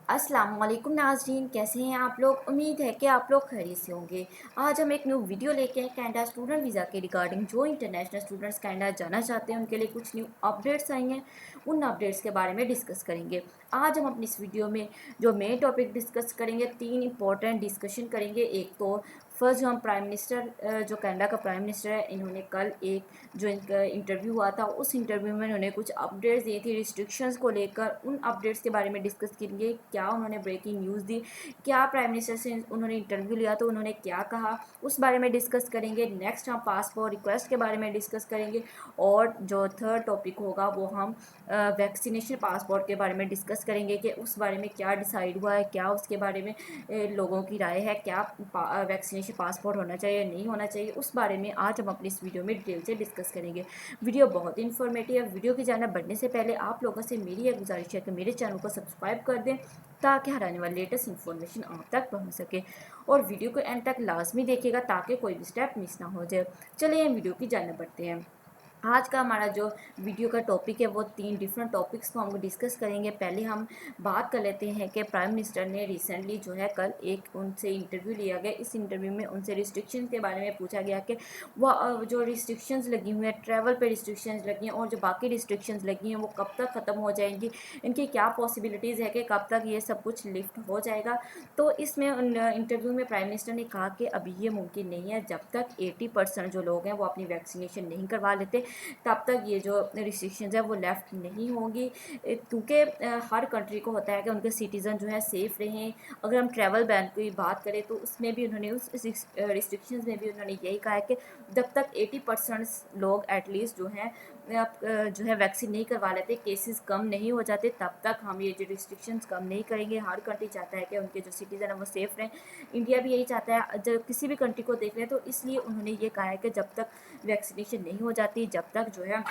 अस्सलाम वालेकुम नाज़रीन, कैसे हैं आप लोग। उम्मीद है कि आप लोग खैरियत से होंगे। आज हम एक न्यू वीडियो लेके आए कनाडा स्टूडेंट वीज़ा के रिगार्डिंग। जो इंटरनेशनल स्टूडेंट्स कनाडा जाना चाहते हैं उनके लिए कुछ न्यू अपडेट्स आई हैं, उन अपडेट्स के बारे में डिस्कस करेंगे। आज हम अपनी इस वीडियो में जो मेन टॉपिक डिस्कस करेंगे, 3 इंपॉर्टेंट डिस्कशन करेंगे। एक तो फर्स्ट जो हम प्राइम मिनिस्टर जो कनाडा का प्राइम मिनिस्टर है, इन्होंने कल एक जो इनका इंटरव्यू हुआ था, उस इंटरव्यू में उन्होंने कुछ अपडेट्स दी थी रिस्ट्रिक्शंस को लेकर। उन अपडेट्स के बारे में डिस्कस करेंगे, क्या उन्होंने ब्रेकिंग न्यूज़ दी, क्या प्राइम मिनिस्टर से उन्होंने इंटरव्यू लिया तो उन्होंने क्या कहा, उस बारे में डिस्कस करेंगे। नेक्स्ट हम पासपोर्ट रिक्वेस्ट के बारे में डिस्कस करेंगे। और जो थर्ड टॉपिक होगा वो हम वैक्सीनेशन पासपोर्ट के बारे में डिस्कस करेंगे कि उस बारे में क्या डिसाइड हुआ है, क्या उसके बारे में लोगों की राय है, क्या वैक्सीनेशन पासपोर्ट होना चाहिए या नहीं होना चाहिए, उस बारे में आज हम अपनी इस वीडियो में डिटेल से डिस्कस करेंगे। वीडियो बहुत इन्फॉर्मेटिव है। वीडियो की जानब बढ़ने से पहले आप लोगों से मेरी एक गुजारिश है कि मेरे चैनल को सब्सक्राइब कर दें ताकि हर आने वाली लेटेस्ट इन्फॉर्मेशन आप तक पहुंच सके, और वीडियो को एंड तक लाजमी देखिएगा ताकि कोई भी स्टेप मिस ना हो जाए। चलिए हम वीडियो की जानब बढ़ते हैं। आज का हमारा जो वीडियो का टॉपिक है वो 3 डिफरेंट टॉपिक्स को हम डिस्कस करेंगे। पहले हम बात कर लेते हैं कि प्राइम मिनिस्टर ने रिसेंटली जो है कल एक उनसे इंटरव्यू लिया गया। इस इंटरव्यू में उनसे रिस्ट्रिक्शन के बारे में पूछा गया कि वह जो रिस्ट्रिक्शंस लगी हुई हैं, ट्रैवल पे रिस्ट्रिक्शंस लगी हैं और जो बाकी रिस्ट्रिक्शंस लगी हैं वो कब तक ख़त्म हो जाएंगी, इनकी क्या पॉसिबिलिटीज़ है कि कब तक ये सब कुछ लिफ्ट हो जाएगा। तो इसमें इंटरव्यू में प्राइम मिनिस्टर ने कहा कि अभी ये मुमकिन नहीं है जब तक 80% जो लोग हैं वो अपनी वैक्सीनेशन नहीं करवा लेते, तब तक ये जो रिस्ट्रिक्शंस है वो लेफ़्ट नहीं होंगी। क्योंकि हर कंट्री को होता है कि उनके सिटीज़न जो है सेफ़ रहें। अगर हम ट्रैवल बैन की बात करें तो उसमें भी उन्होंने उस रिस्ट्रिक्शंस में भी उन्होंने यही कहा है कि जब तक 80% लोग एटलीस्ट जो हैं जो है वैक्सीन नहीं करवा लेते, केसेस कम नहीं हो जाते, तब तक हम ये जो रिस्ट्रिक्शंस कम नहीं करेंगे। हर कंट्री चाहता है कि उनके जो सिटीज़न है वो सेफ़ रहें। इंडिया भी यही चाहता है। जब किसी भी कंट्री को देख रहे हैं तो इसलिए उन्होंने ये कहा है कि जब तक वैक्सीनेशन नहीं हो जाती, जब तक जो है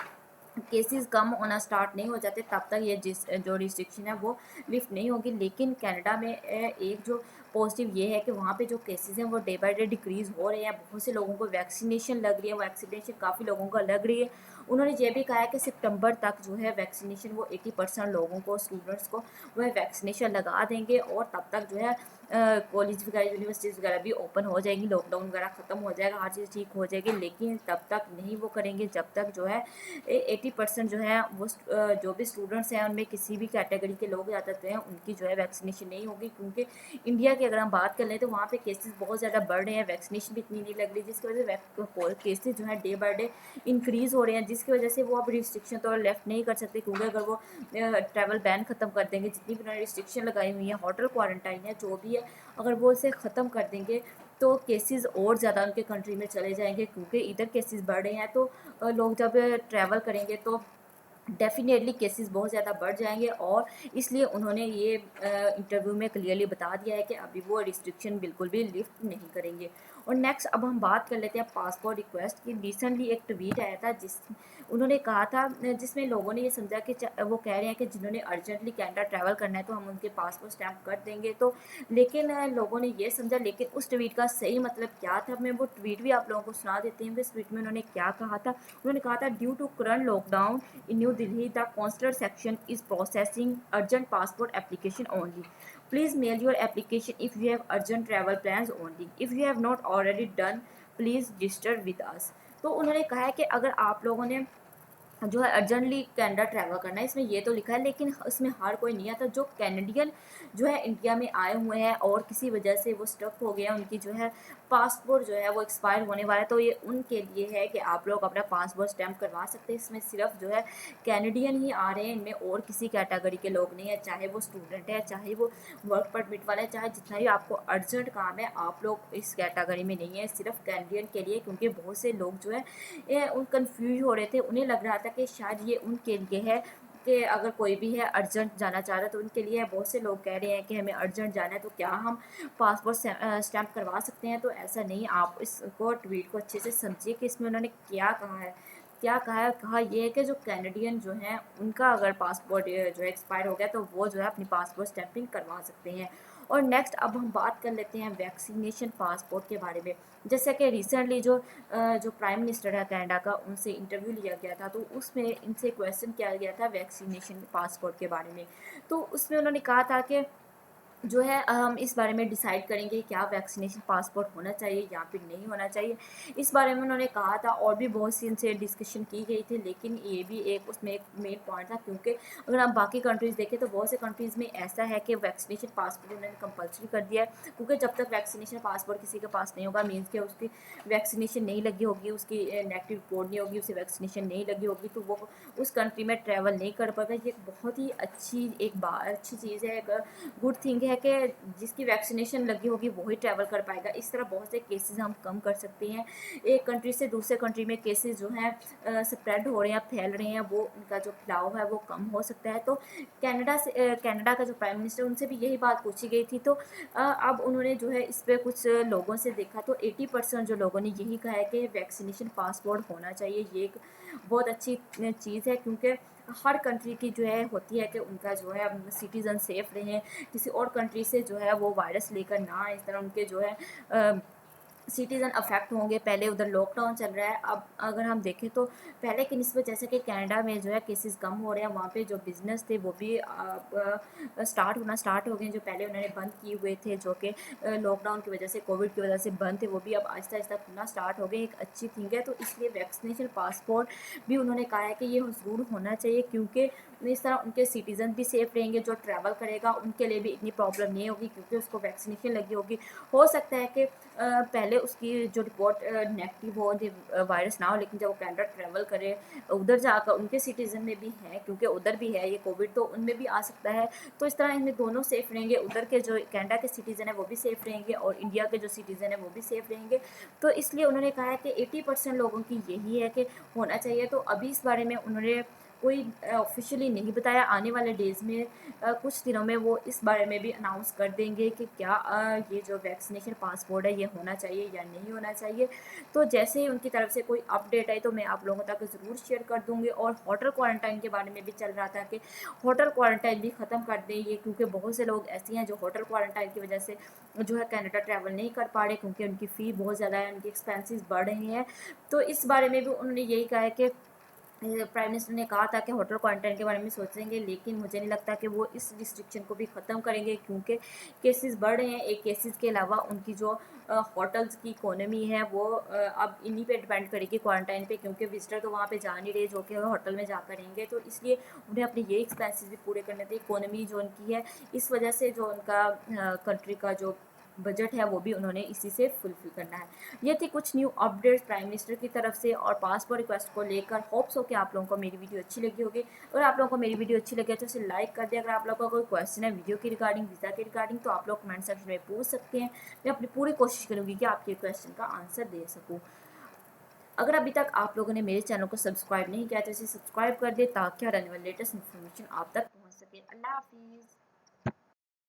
केसेस कम होना स्टार्ट नहीं हो जाते, तब तक ये जो रिस्ट्रिक्शन है वो लिफ्ट नहीं होगी। लेकिन कनाडा में एक जो पॉजिटिव ये है कि वहाँ पे जो केसेस हैं वो डे बाय डे डिक्रीज़ हो रहे हैं। बहुत से लोगों को वैक्सीनेशन लग रही है, वैक्सीनेशन काफ़ी लोगों को लग रही है। उन्होंने ये भी कहा है कि सितंबर तक जो है वैक्सीनेशन वो 80% लोगों को, स्टूडेंट्स को वह वैक्सीनेशन लगा देंगे। और तब तक जो है कॉलेज वगैरह, यूनिवर्सिटीज़ वगैरह भी ओपन हो जाएंगी, लॉकडाउन वगैरह ख़त्म हो जाएगा, हर चीज़ ठीक हो जाएगी। लेकिन तब तक नहीं वो करेंगे जब तक जो है 80% जो है वो जो भी स्टूडेंट्स हैं उनमें किसी भी कैटेगरी के लोग ज़्यादातर हैं उनकी जो है वैक्सीनेशन नहीं होगी। क्योंकि इंडिया की अगर हम बात कर लें तो वहाँ पे केसेस बहुत ज़्यादा बढ़ रहे हैं, वैक्सीनेशन भी इतनी नहीं लग रही, जिसकी वजह से केसेस जो है डे बाय डे इंक्रीज़ हो रहे हैं, जिसकी वजह से वो अब रिस्ट्रिक्शन तो लेफ्ट नहीं कर सकते। क्योंकि अगर वो ट्रैवल बैन ख़त्म कर देंगे, जितनी भी उन्होंने रिस्ट्रिक्शन लगाई हुई है, होटल क्वारंटाइन है, जो भी है, अगर वो इसे ख़त्म कर देंगे तो केसेस और ज़्यादा उनके कंट्री में चले जाएंगे। क्योंकि इधर केसेस बढ़ रहे हैं तो लोग जब ट्रैवल करेंगे तो डेफिनेटली केसेस बहुत ज़्यादा बढ़ जाएंगे। और इसलिए उन्होंने ये इंटरव्यू में क्लियरली बता दिया है कि अभी वो रिस्ट्रिक्शन बिल्कुल भी लिफ्ट नहीं करेंगे। और नेक्स्ट अब हम बात कर लेते हैं पासपोर्ट रिक्वेस्ट की। रिसेंटली एक ट्वीट आया था जिस उन्होंने कहा था, जिसमें लोगों ने ये समझा कि वो कह रहे हैं कि जिन्होंने अर्जेंटली कनाडा ट्रैवल करना है तो हम उनके पासपोर्ट स्टैम्प कर देंगे। तो लेकिन लोगों ने ये समझा, लेकिन उस ट्वीट का सही मतलब क्या था मैं वो ट्वीट भी आप लोगों को सुना देती हूँ। इस ट्वीट में उन्होंने क्या कहा था। उन्होंने कहा था, due to current lockdown in New Delhi, the consular section is processing urgent passport application only. Please mail your application if you have urgent travel plans only. If you have not already done, please register with us. तो उन्होंने कहा है कि अगर आप लोगों ने जो है अर्जेंटली कनाडा ट्रैवल करना है, इसमें ये तो लिखा है, लेकिन इसमें हर कोई नहीं आता। जो कैनेडियन जो है इंडिया में आए हुए हैं और किसी वजह से वो स्टक हो गया, उनकी जो है पासपोर्ट जो है वो एक्सपायर होने वाला है, तो ये उनके लिए है कि आप लोग अपना पासपोर्ट स्टैम्प करवा सकते हैं। इसमें सिर्फ जो है कैनेडियन ही आ रहे हैं, इनमें और किसी कैटेगरी के लोग नहीं है, चाहे वो स्टूडेंट है, चाहे वो वर्क परमिट वाला है, चाहे जितना भी आपको अर्जेंट काम है, आप लोग इस कैटेगरी में नहीं है, सिर्फ कैनेडियन के लिए। क्योंकि बहुत से लोग जो है कन्फ्यूज हो रहे थे, उन्हें लग रहा था कि शायद ये उनके लिए है कि अगर कोई भी है अर्जेंट जाना चाह रहा है तो उनके लिए है। बहुत से लोग कह रहे हैं कि हमें अर्जेंट जाना है तो क्या हम पासपोर्ट स्टैम्प करवा सकते हैं। तो ऐसा नहीं, आप इसको ट्वीट को अच्छे से समझिए कि इसमें उन्होंने क्या कहा है। क्या कहा है, कहा यह है कि जो कैनेडियन जो हैं उनका अगर पासपोर्ट जो है एक्सपायर हो गया तो वो जो है अपनी पासपोर्ट स्टैंपिंग करवा सकते हैं। और नेक्स्ट अब हम बात कर लेते हैं वैक्सीनेशन पासपोर्ट के बारे में। जैसे कि रिसेंटली जो प्राइम मिनिस्टर है कनाडा का, उनसे इंटरव्यू लिया गया था, तो उसमें इनसे क्वेश्चन किया गया था वैक्सीनेशन पासपोर्ट के बारे में। तो उसमें उन्होंने कहा था कि जो है हम इस बारे में डिसाइड करेंगे क्या वैक्सीनेशन पासपोर्ट होना चाहिए या फिर नहीं होना चाहिए। इस बारे में उन्होंने कहा था और भी बहुत सी इनसे डिस्कशन की गई थी, लेकिन ये भी एक उसमें एक मेन पॉइंट था, क्योंकि अगर हम बाकी कंट्रीज़ देखें तो बहुत से कंट्रीज़ में ऐसा है कि वैक्सीनेशन पासपोर्ट उन्होंने कंपलसरी कर दिया है, क्योंकि जब तक वैक्सीनेशन पासपोर्ट किसी के पास नहीं होगा, मीन्स कि उसकी वैक्सीनेशन नहीं लगी होगी, उसकी नेगेटिव रिपोर्ट नहीं होगी, उसे वैक्सीनेशन नहीं लगी होगी, तो वो उस कंट्री में ट्रैवल नहीं कर पाएगा। ये बहुत ही अच्छी चीज़ है, एक गुड थिंग है कि जिसकी वैक्सीनेशन लगी होगी वही ट्रैवल कर पाएगा। इस तरह बहुत से केसेस हम कम कर सकते हैं। एक कंट्री से दूसरे कंट्री में केसेस जो हैं स्प्रेड हो रहे हैं, फैल रहे हैं, वो उनका जो फैलाव है वो कम हो सकता है। तो कनाडा का जो प्राइम मिनिस्टर, उनसे भी यही बात पूछी गई थी। तो अब उन्होंने जो है इस पर कुछ लोगों से देखा तो 80% जो लोगों ने यही कहा है कि वैक्सीनेशन पासपोर्ट होना चाहिए। ये एक बहुत अच्छी चीज़ है, क्योंकि हर कंट्री की जो है होती है कि उनका जो है सिटीज़न सेफ रहें, किसी और कंट्री से जो है वो वायरस लेकर ना आए। इस तरह उनके जो है सिटीज़न अफेक्ट होंगे। पहले उधर लॉकडाउन चल रहा है, अब अगर हम देखें तो पहले की निस्बत जैसे कि कनाडा में जो है केसेस कम हो रहे हैं, वहाँ पे जो बिज़नेस थे वो भी स्टार्ट हो गए, जो पहले उन्होंने बंद किए हुए थे, जो कि लॉकडाउन की वजह से, कोविड की वजह से बंद थे, वो भी अब आहिस्ता आहिस्ता खुलना स्टार्ट हो गए। एक अच्छी थिंग है। तो इसलिए वैक्सीनेशन पासपोर्ट भी उन्होंने कहा है कि ये ज़रूर होना चाहिए, क्योंकि इस तरह उनके सिटीज़न भी सेफ रहेंगे। जो ट्रैवल करेगा उनके लिए भी इतनी प्रॉब्लम नहीं होगी, क्योंकि उसको वैक्सीनेशन लगी होगी। हो सकता है कि पहले उसकी जो रिपोर्ट नेगेटिव हो, वायरस ना हो, लेकिन जब वो कनाडा ट्रैवल करे, उधर जाकर उनके सिटीज़न में भी है, क्योंकि उधर भी है ये कोविड, तो उनमें भी आ सकता है। तो इस तरह इनमें दोनों सेफ रहेंगे, उधर के जो कनाडा के सिटीज़न है वो भी सेफ रहेंगे और इंडिया के जो सिटीज़न है वो भी सेफ रहेंगे। तो इसलिए उन्होंने कहा है कि 80% लोगों की यही है कि होना चाहिए। तो अभी इस बारे में उन्होंने कोई ऑफिशियली नहीं बताया। आने वाले डेज़ में कुछ दिनों में वो इस बारे में भी अनाउंस कर देंगे कि क्या ये जो वैक्सीनेशन पासपोर्ट है ये होना चाहिए या नहीं होना चाहिए। तो जैसे ही उनकी तरफ से कोई अपडेट आई तो मैं आप लोगों तक ज़रूर शेयर कर दूँगी। और होटल क्वारंटाइन के बारे में भी चल रहा था कि होटल क्वारंटाइन भी ख़त्म कर दें ये, क्योंकि बहुत से लोग ऐसे हैं जो होटल क्वारंटाइन की वजह से जो है कनाडा ट्रैवल नहीं कर पा रहे, क्योंकि उनकी फ़ी बहुत ज़्यादा है, उनकी एक्सपेंसेस बढ़ रहे हैं। तो इस बारे में भी उन्होंने यही कहा है कि प्राइम मिनिस्टर ने कहा था कि होटल क्वारंटाइन के बारे में सोचेंगे, लेकिन मुझे नहीं लगता कि वो इस रिस्ट्रिक्शन को भी ख़त्म करेंगे, क्योंकि केसेस बढ़ रहे हैं। एक केसेस के अलावा उनकी जो होटल्स की इकोनॉमी है वो अब इन्हीं पे डिपेंड करेगी, क्वारंटाइन पे, क्योंकि विजिटर तो वहाँ पे जा नहीं रहे जो कि होटल में जाकर रहेंगे। तो इसलिए उन्हें अपने ये एक्सपेंसेस भी पूरे करने थे। इकोनॉमी जो उनकी है, इस वजह से जो उनका कंट्री का जो बजट है वो भी उन्होंने इसी से फुलफिल करना है। ये थी कुछ न्यू अपडेट्स प्राइम मिनिस्टर की तरफ से और पासपोर्ट रिक्वेस्ट को लेकर। होप्स हो कि आप लोगों को मेरी वीडियो अच्छी लगी होगी। अगर आप लोगों को मेरी वीडियो अच्छी लगी तो इसे लाइक कर दिया। अगर आप लोगों का कोई क्वेश्चन है वीडियो के रिगार्डिंग, वीज़ा के रिगार्डिंग, तो आप लोग कमेंट सेक्शन में पूछ सकते हैं। मैं अपनी पूरी कोशिश करूँगी कि आपके क्वेश्चन का आंसर दे सकूँ। अगर अभी तक आप लोगों ने मेरे चैनल को सब्सक्राइब नहीं किया तो इसे सब्सक्राइब कर दे, ताकि आने वाली लेटेस्ट इन्फॉर्मेशन आप तक पहुँच सके। अल्लाह हाफिज़।